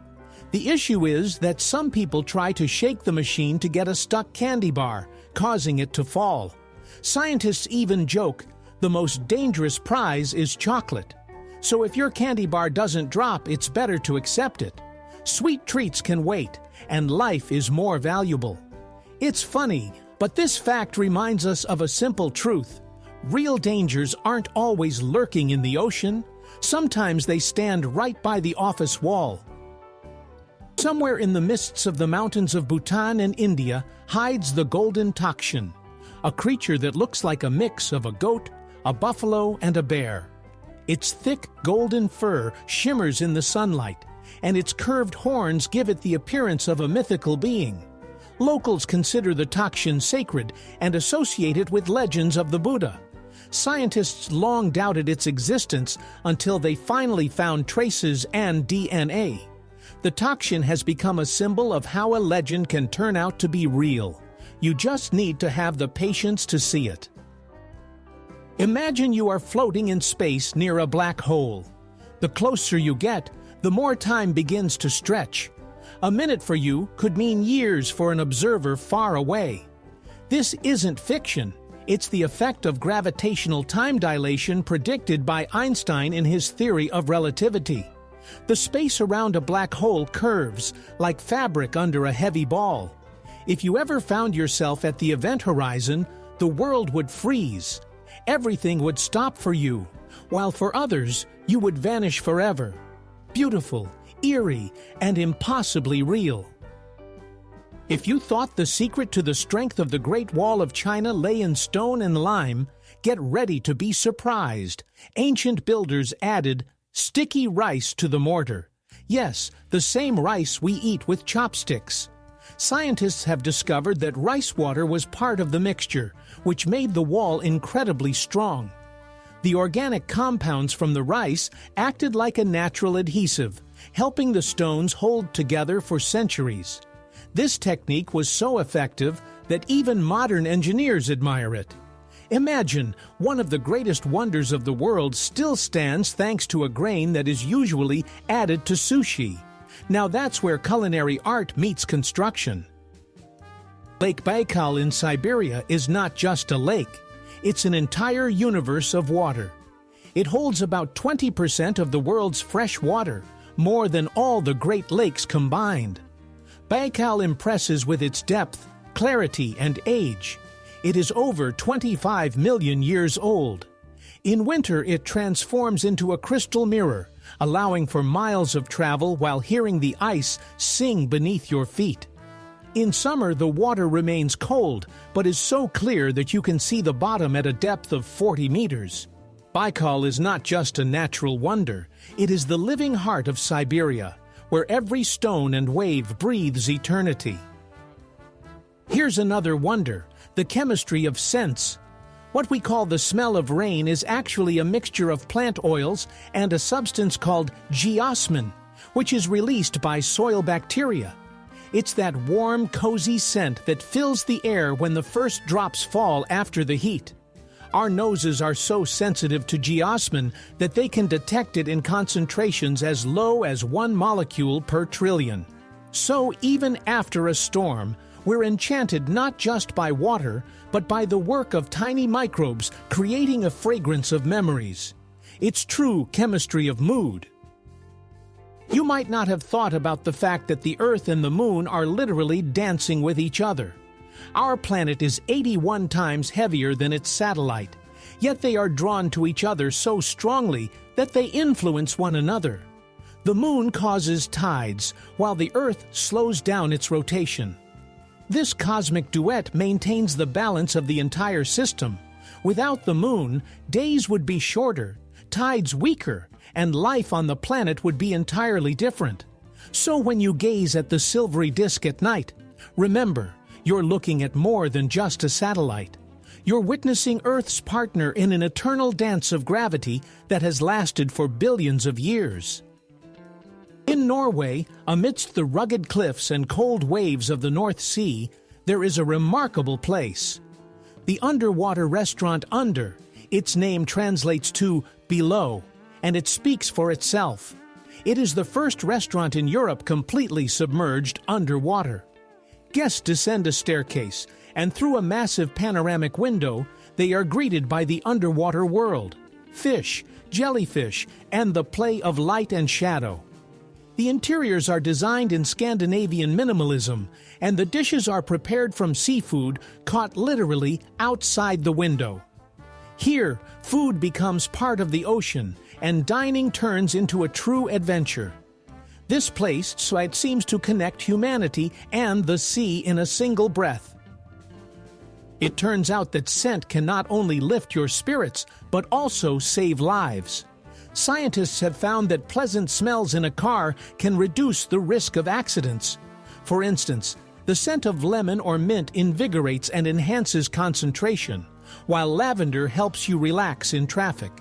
The issue is that some people try to shake the machine to get a stuck candy bar, causing it to fall. Scientists even joke, the most dangerous prize is chocolate. So if your candy bar doesn't drop, it's better to accept it. Sweet treats can wait, and life is more valuable. It's funny, but this fact reminds us of a simple truth. Real dangers aren't always lurking in the ocean. Sometimes they stand right by the office wall. Somewhere in the mists of the mountains of Bhutan and India hides the golden takshan, a creature that looks like a mix of a goat, a buffalo, and a bear. Its thick golden fur shimmers in the sunlight, and its curved horns give it the appearance of a mythical being. Locals consider the takshan sacred and associate it with legends of the Buddha. Scientists long doubted its existence until they finally found traces and DNA. The toxin has become a symbol of how a legend can turn out to be real. You just need to have the patience to see it. Imagine you are floating in space near a black hole. The closer you get, the more time begins to stretch. A minute for you could mean years for an observer far away. This isn't fiction. It's the effect of gravitational time dilation predicted by Einstein in his theory of relativity. The space around a black hole curves like fabric under a heavy ball. If you ever found yourself at the event horizon, the world would freeze. Everything would stop for you, while for others, you would vanish forever. Beautiful, eerie, and impossibly real. If you thought the secret to the strength of the Great Wall of China lay in stone and lime, get ready to be surprised. Ancient builders added sticky rice to the mortar. Yes, the same rice we eat with chopsticks. Scientists have discovered that rice water was part of the mixture, which made the wall incredibly strong. The organic compounds from the rice acted like a natural adhesive, helping the stones hold together for centuries. This technique was so effective that even modern engineers admire it. Imagine, one of the greatest wonders of the world still stands thanks to a grain that is usually added to sushi. Now that's where culinary art meets construction. Lake Baikal in Siberia is not just a lake. It's an entire universe of water. It holds about 20% of the world's fresh water, more than all the Great Lakes combined. Baikal impresses with its depth, clarity, and age. It is over 25 million years old. In winter, it transforms into a crystal mirror, allowing for miles of travel while hearing the ice sing beneath your feet. In summer, the water remains cold, but is so clear that you can see the bottom at a depth of 40 meters. Baikal is not just a natural wonder, it is the living heart of Siberia, where every stone and wave breathes eternity. Here's another wonder, the chemistry of scents. What we call the smell of rain is actually a mixture of plant oils and a substance called geosmin, which is released by soil bacteria. It's that warm, cozy scent that fills the air when the first drops fall after the heat. Our noses are so sensitive to geosmin that they can detect it in concentrations as low as 1 molecule per trillion. So even after a storm, we're enchanted not just by water, but by the work of tiny microbes creating a fragrance of memories. It's true chemistry of mood. You might not have thought about the fact that the Earth and the Moon are literally dancing with each other. Our planet is 81 times heavier than its satellite, yet they are drawn to each other so strongly that they influence one another. The Moon causes tides, while the Earth slows down its rotation. This cosmic duet maintains the balance of the entire system. Without the Moon, days would be shorter, tides weaker, and life on the planet would be entirely different. So when you gaze at the silvery disk at night, remember, you're looking at more than just a satellite. You're witnessing Earth's partner in an eternal dance of gravity that has lasted for billions of years. In Norway, amidst the rugged cliffs and cold waves of the North Sea, there is a remarkable place. The underwater restaurant Under, its name translates to below, and it speaks for itself. It is the first restaurant in Europe completely submerged underwater. Guests descend a staircase, and through a massive panoramic window, they are greeted by the underwater world, fish, jellyfish, and the play of light and shadow. The interiors are designed in Scandinavian minimalism, and the dishes are prepared from seafood caught literally outside the window. Here, food becomes part of the ocean, and dining turns into a true adventure. This place seems to connect humanity and the sea in a single breath. It turns out that scent can not only lift your spirits, but also save lives. Scientists have found that pleasant smells in a car can reduce the risk of accidents. For instance, the scent of lemon or mint invigorates and enhances concentration, while lavender helps you relax in traffic.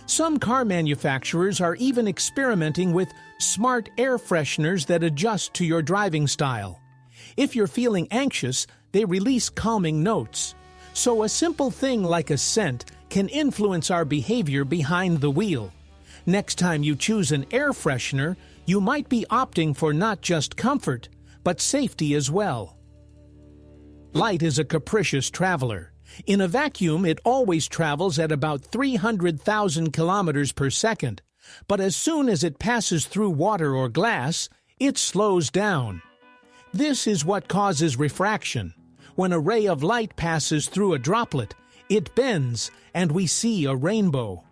Some car manufacturers are even experimenting with smart air fresheners that adjust to your driving style. If you're feeling anxious, they release calming notes. So a simple thing like a scent can influence our behavior behind the wheel. Next time you choose an air freshener, you might be opting for not just comfort, but safety as well. Light is a capricious traveler. In a vacuum, it always travels at about 300,000 kilometers per second, but as soon as it passes through water or glass, it slows down. This is what causes refraction. When a ray of light passes through a droplet, it bends and we see a rainbow.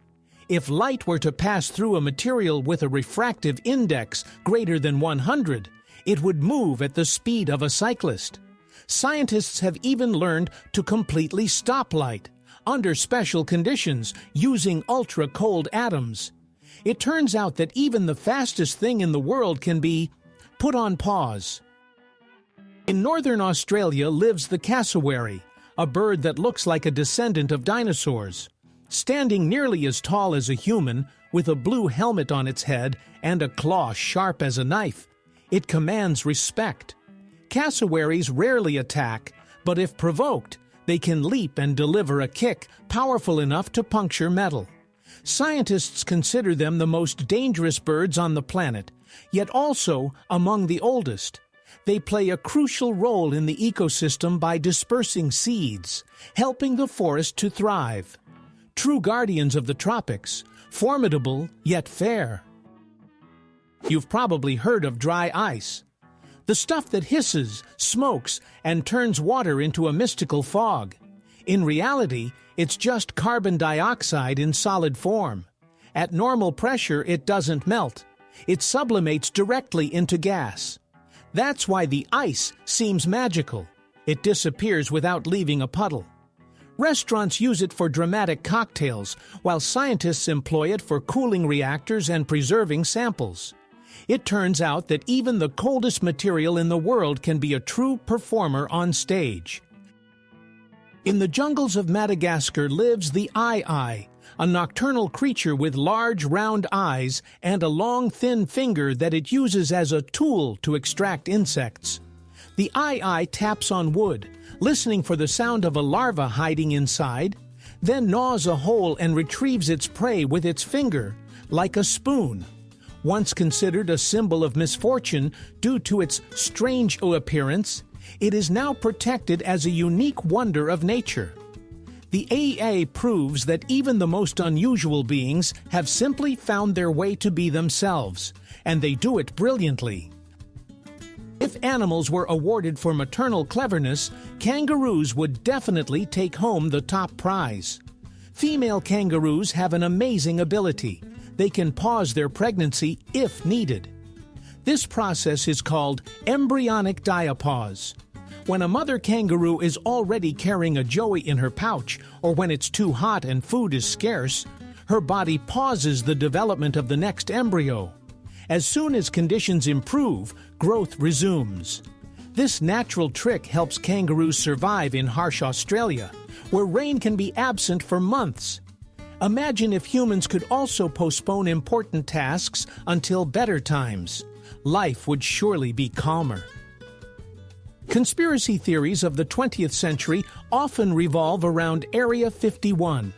If light were to pass through a material with a refractive index greater than 100, it would move at the speed of a cyclist. Scientists have even learned to completely stop light, under special conditions, using ultra-cold atoms. It turns out that even the fastest thing in the world can be put on pause. In northern Australia lives the cassowary, a bird that looks like a descendant of dinosaurs. Standing nearly as tall as a human, with a blue helmet on its head and a claw sharp as a knife, it commands respect. Cassowaries rarely attack, but if provoked, they can leap and deliver a kick powerful enough to puncture metal. Scientists consider them the most dangerous birds on the planet, yet also among the oldest. They play a crucial role in the ecosystem by dispersing seeds, helping the forest to thrive. True guardians of the tropics, formidable yet fair. You've probably heard of dry ice. The stuff that hisses, smokes, and turns water into a mystical fog. In reality, it's just carbon dioxide in solid form. At normal pressure, it doesn't melt. It sublimates directly into gas. That's why the ice seems magical. It disappears without leaving a puddle. Restaurants use it for dramatic cocktails, while scientists employ it for cooling reactors and preserving samples. It turns out that even the coldest material in the world can be a true performer on stage. In the jungles of Madagascar lives the eye, a nocturnal creature with large round eyes and a long thin finger that it uses as a tool to extract insects. The eye taps on wood, listening for the sound of a larva hiding inside, then gnaws a hole and retrieves its prey with its finger, like a spoon. Once considered a symbol of misfortune due to its strange appearance, it is now protected as a unique wonder of nature. The AA proves that even the most unusual beings have simply found their way to be themselves, and they do it brilliantly. If animals were awarded for maternal cleverness, kangaroos would definitely take home the top prize. Female kangaroos have an amazing ability. They can pause their pregnancy if needed. This process is called embryonic diapause. When a mother kangaroo is already carrying a joey in her pouch, or when it's too hot and food is scarce, her body pauses the development of the next embryo. As soon as conditions improve, growth resumes. This natural trick helps kangaroos survive in harsh Australia, where rain can be absent for months. Imagine if humans could also postpone important tasks until better times. Life would surely be calmer. Conspiracy theories of the 20th century often revolve around Area 51.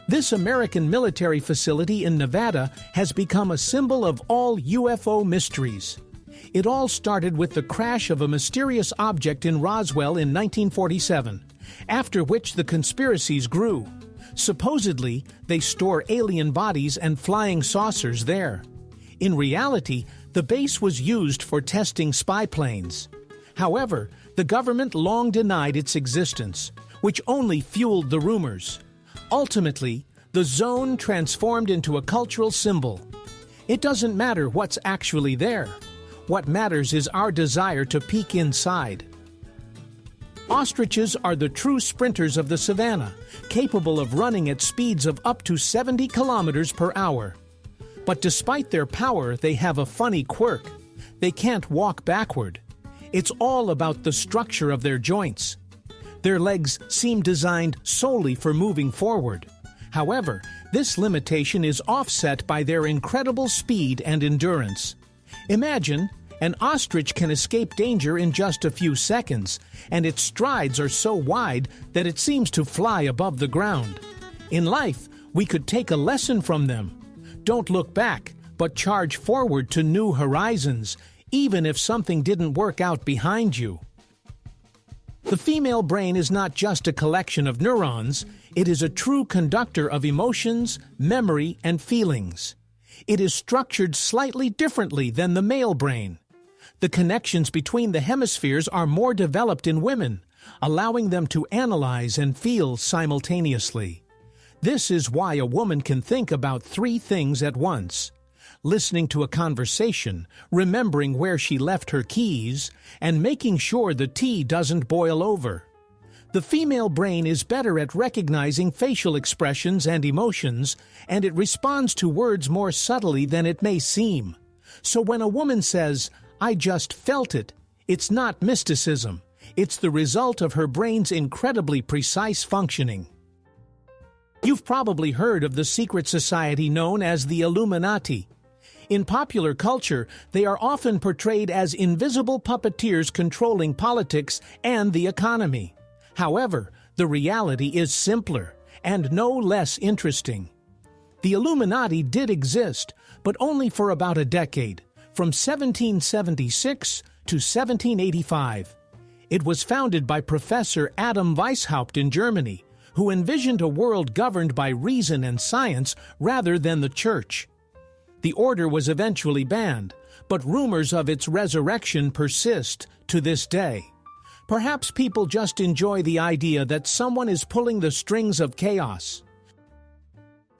This American military facility in Nevada has become a symbol of all UFO mysteries. It all started with the crash of a mysterious object in Roswell in 1947, after which the conspiracies grew. Supposedly, they store alien bodies and flying saucers there. In reality, the base was used for testing spy planes. However, the government long denied its existence, which only fueled the rumors. Ultimately, the zone transformed into a cultural symbol. It doesn't matter what's actually there. What matters is our desire to peek inside. Ostriches are the true sprinters of the savannah, capable of running at speeds of up to 70 kilometers per hour. But despite their power, they have a funny quirk. They can't walk backward. It's all about the structure of their joints. Their legs seem designed solely for moving forward. However, this limitation is offset by their incredible speed and endurance. Imagine, an ostrich can escape danger in just a few seconds, and its strides are so wide that it seems to fly above the ground. In life, we could take a lesson from them. Don't look back, but charge forward to new horizons, even if something didn't work out behind you. The female brain is not just a collection of neurons, it is a true conductor of emotions, memory, and feelings. It is structured slightly differently than the male brain. The connections between the hemispheres are more developed in women, allowing them to analyze and feel simultaneously. This is why a woman can think about 3 things at once: listening to a conversation, remembering where she left her keys, and making sure the tea doesn't boil over. The female brain is better at recognizing facial expressions and emotions, and it responds to words more subtly than it may seem. So when a woman says, "I just felt it," it's not mysticism. It's the result of her brain's incredibly precise functioning. You've probably heard of the secret society known as the Illuminati. In popular culture, they are often portrayed as invisible puppeteers controlling politics and the economy. However, the reality is simpler and no less interesting. The Illuminati did exist, but only for about a decade, from 1776 to 1785. It was founded by Professor Adam Weishaupt in Germany, who envisioned a world governed by reason and science rather than the church. The order was eventually banned, but rumors of its resurrection persist to this day. Perhaps people just enjoy the idea that someone is pulling the strings of chaos.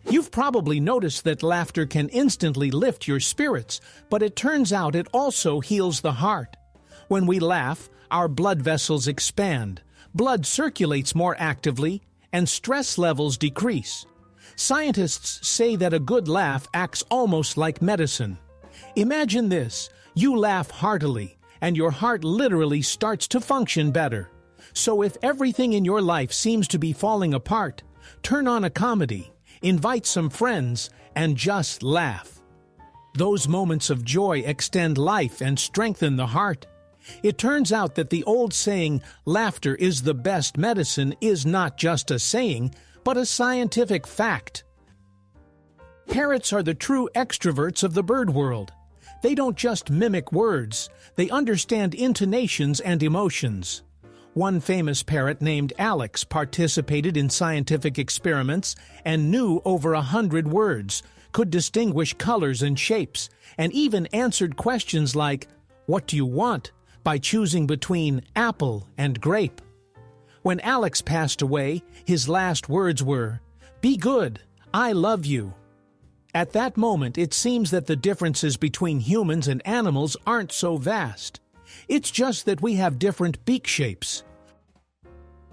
You've probably noticed that laughter can instantly lift your spirits, but it turns out it also heals the heart. When we laugh, our blood vessels expand, blood circulates more actively, and stress levels decrease. Scientists say that a good laugh acts almost like medicine. Imagine this: you laugh heartily, and your heart literally starts to function better. So if everything in your life seems to be falling apart, turn on a comedy, invite some friends, and just laugh. Those moments of joy extend life and strengthen the heart. It turns out that the old saying, "Laughter is the best medicine," is not just a saying, but a scientific fact. Parrots are the true extroverts of the bird world. They don't just mimic words, they understand intonations and emotions. One famous parrot named Alex participated in scientific experiments and knew over 100 words, could distinguish colors and shapes, and even answered questions like, "What do you want?" by choosing between apple and grape. When Alex passed away, his last words were, "Be good, I love you." At that moment, it seems that the differences between humans and animals aren't so vast. It's just that we have different beak shapes.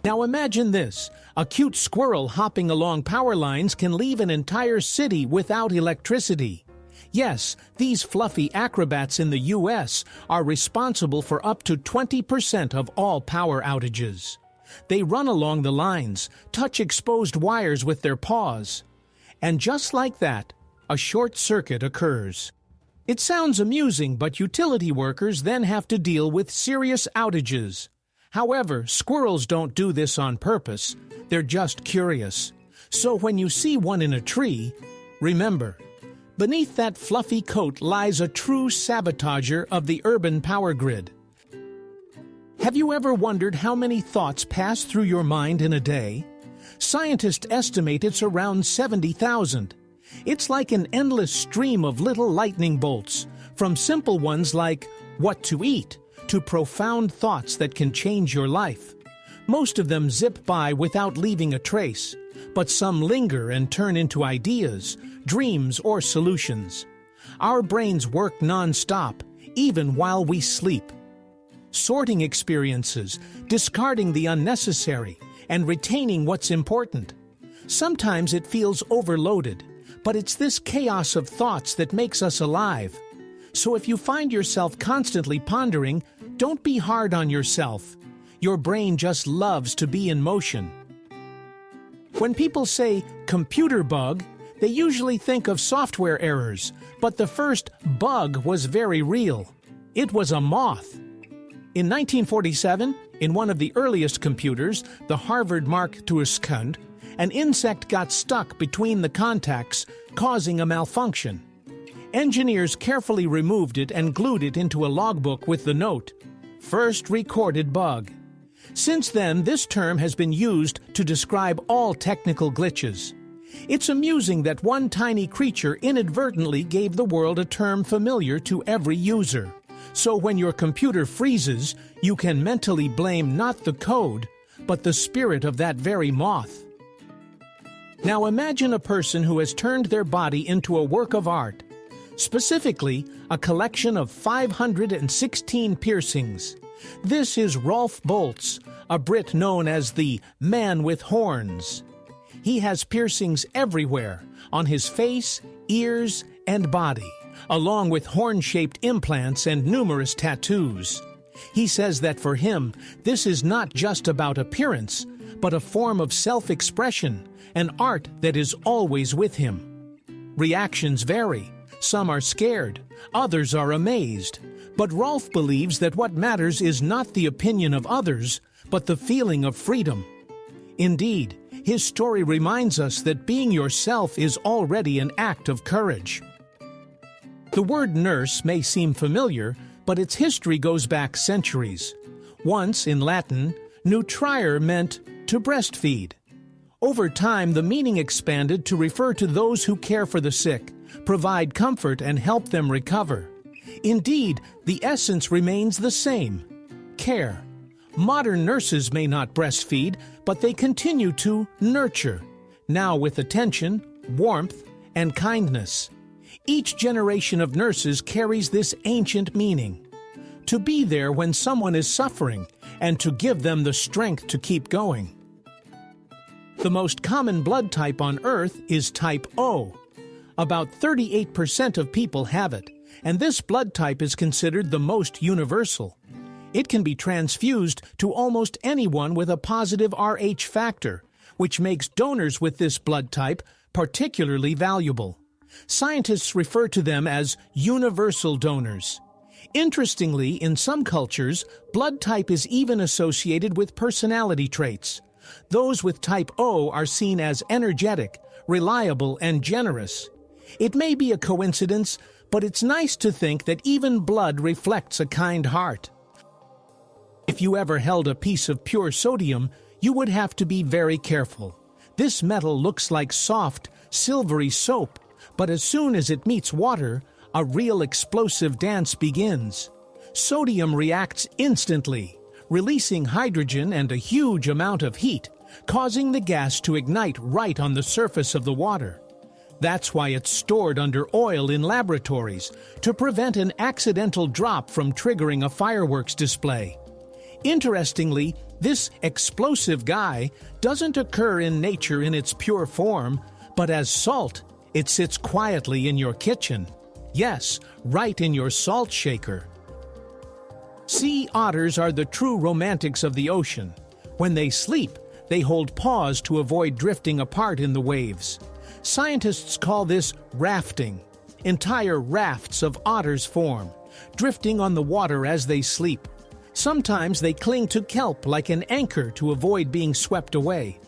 Now imagine this: a cute squirrel hopping along power lines can leave an entire city without electricity. Yes, these fluffy acrobats in the US are responsible for up to 20% of all power outages. They run along the lines, touch exposed wires with their paws, and just like that, a short circuit occurs. It sounds amusing, but utility workers then have to deal with serious outages. However, squirrels don't do this on purpose, they're just curious. So when you see one in a tree, remember, beneath that fluffy coat lies a true sabotager of the urban power grid. Have you ever wondered how many thoughts pass through your mind in a day? Scientists estimate it's around 70,000. It's like an endless stream of little lightning bolts, from simple ones like what to eat to profound thoughts that can change your life. Most of them zip by without leaving a trace, but some linger and turn into ideas, dreams, or solutions. Our brains work non-stop, even while we sleep. Sorting experiences, discarding the unnecessary, and retaining what's important. Sometimes it feels overloaded, but it's this chaos of thoughts that makes us alive. So if you find yourself constantly pondering, don't be hard on yourself. Your brain just loves to be in motion. When people say computer bug, they usually think of software errors, but the first bug was very real. It was a moth. In 1947, in one of the earliest computers, the Harvard Mark II, an insect got stuck between the contacts, causing a malfunction. Engineers carefully removed it and glued it into a logbook with the note, "First recorded bug." Since then, this term has been used to describe all technical glitches. It's amusing that one tiny creature inadvertently gave the world a term familiar to every user. So when your computer freezes, you can mentally blame not the code, but the spirit of that very moth. Now imagine a person who has turned their body into a work of art, specifically a collection of 516 piercings. This is Rolf Boltz, a Brit known as the Man with Horns. He has piercings everywhere, on his face, ears, and body, along with horn-shaped implants and numerous tattoos. He says that for him, this is not just about appearance, but a form of self-expression, an art that is always with him. Reactions vary. Some are scared, others are amazed. But Rolf believes that what matters is not the opinion of others, but the feeling of freedom. Indeed, his story reminds us that being yourself is already an act of courage. The word nurse may seem familiar, but its history goes back centuries. Once, in Latin, nutriere meant to breastfeed. Over time, the meaning expanded to refer to those who care for the sick, provide comfort, and help them recover. Indeed, the essence remains the same: care. Modern nurses may not breastfeed, but they continue to nurture, now with attention, warmth, and kindness. Each generation of nurses carries this ancient meaning: to be there when someone is suffering and to give them the strength to keep going. The most common blood type on Earth is type O. About 38% of people have it, and this blood type is considered the most universal. It can be transfused to almost anyone with a positive Rh factor, which makes donors with this blood type particularly valuable. Scientists refer to them as universal donors. Interestingly, in some cultures, blood type is even associated with personality traits. Those with type O are seen as energetic, reliable, and generous. It may be a coincidence, but it's nice to think that even blood reflects a kind heart. If you ever held a piece of pure sodium, you would have to be very careful. This metal looks like soft, silvery soap, but as soon as it meets water, a real explosive dance begins. Sodium reacts instantly, releasing hydrogen and a huge amount of heat, causing the gas to ignite right on the surface of the water. That's why it's stored under oil in laboratories, to prevent an accidental drop from triggering a fireworks display. Interestingly, this explosive guy doesn't occur in nature in its pure form, but as salt, it sits quietly in your kitchen. Yes, right in your salt shaker. Sea otters are the true romantics of the ocean. When they sleep, they hold paws to avoid drifting apart in the waves. Scientists call this rafting. Entire rafts of otters form, drifting on the water as they sleep. Sometimes they cling to kelp like an anchor to avoid being swept away.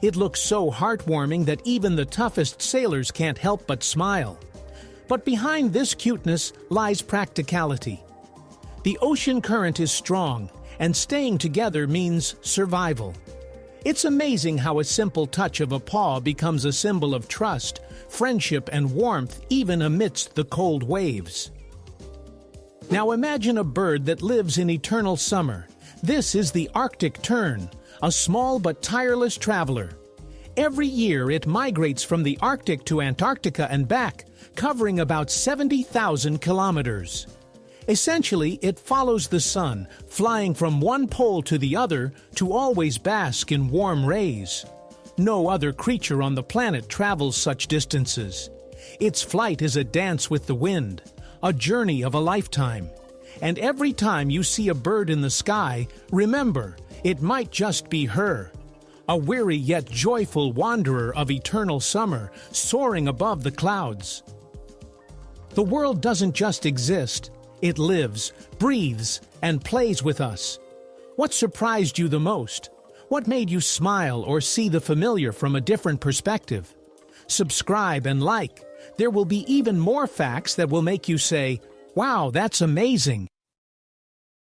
It looks so heartwarming that even the toughest sailors can't help but smile. But behind this cuteness lies practicality. The ocean current is strong, and staying together means survival. It's amazing how a simple touch of a paw becomes a symbol of trust, friendship, and warmth even amidst the cold waves. Now imagine a bird that lives in eternal summer. This is the Arctic tern, a small but tireless traveler. Every year it migrates from the Arctic to Antarctica and back, covering about 70,000 kilometers. Essentially, it follows the sun, flying from one pole to the other to always bask in warm rays. No other creature on the planet travels such distances. Its flight is a dance with the wind, a journey of a lifetime. And every time you see a bird in the sky, remember, It might just be her, a weary yet joyful wanderer of eternal summer, soaring above the clouds. The world doesn't just exist, it lives, breathes, and plays with us. What surprised you the most? What made you smile or see the familiar from a different perspective? Subscribe and like. There will be even more facts that will make you say, "Wow, that's amazing."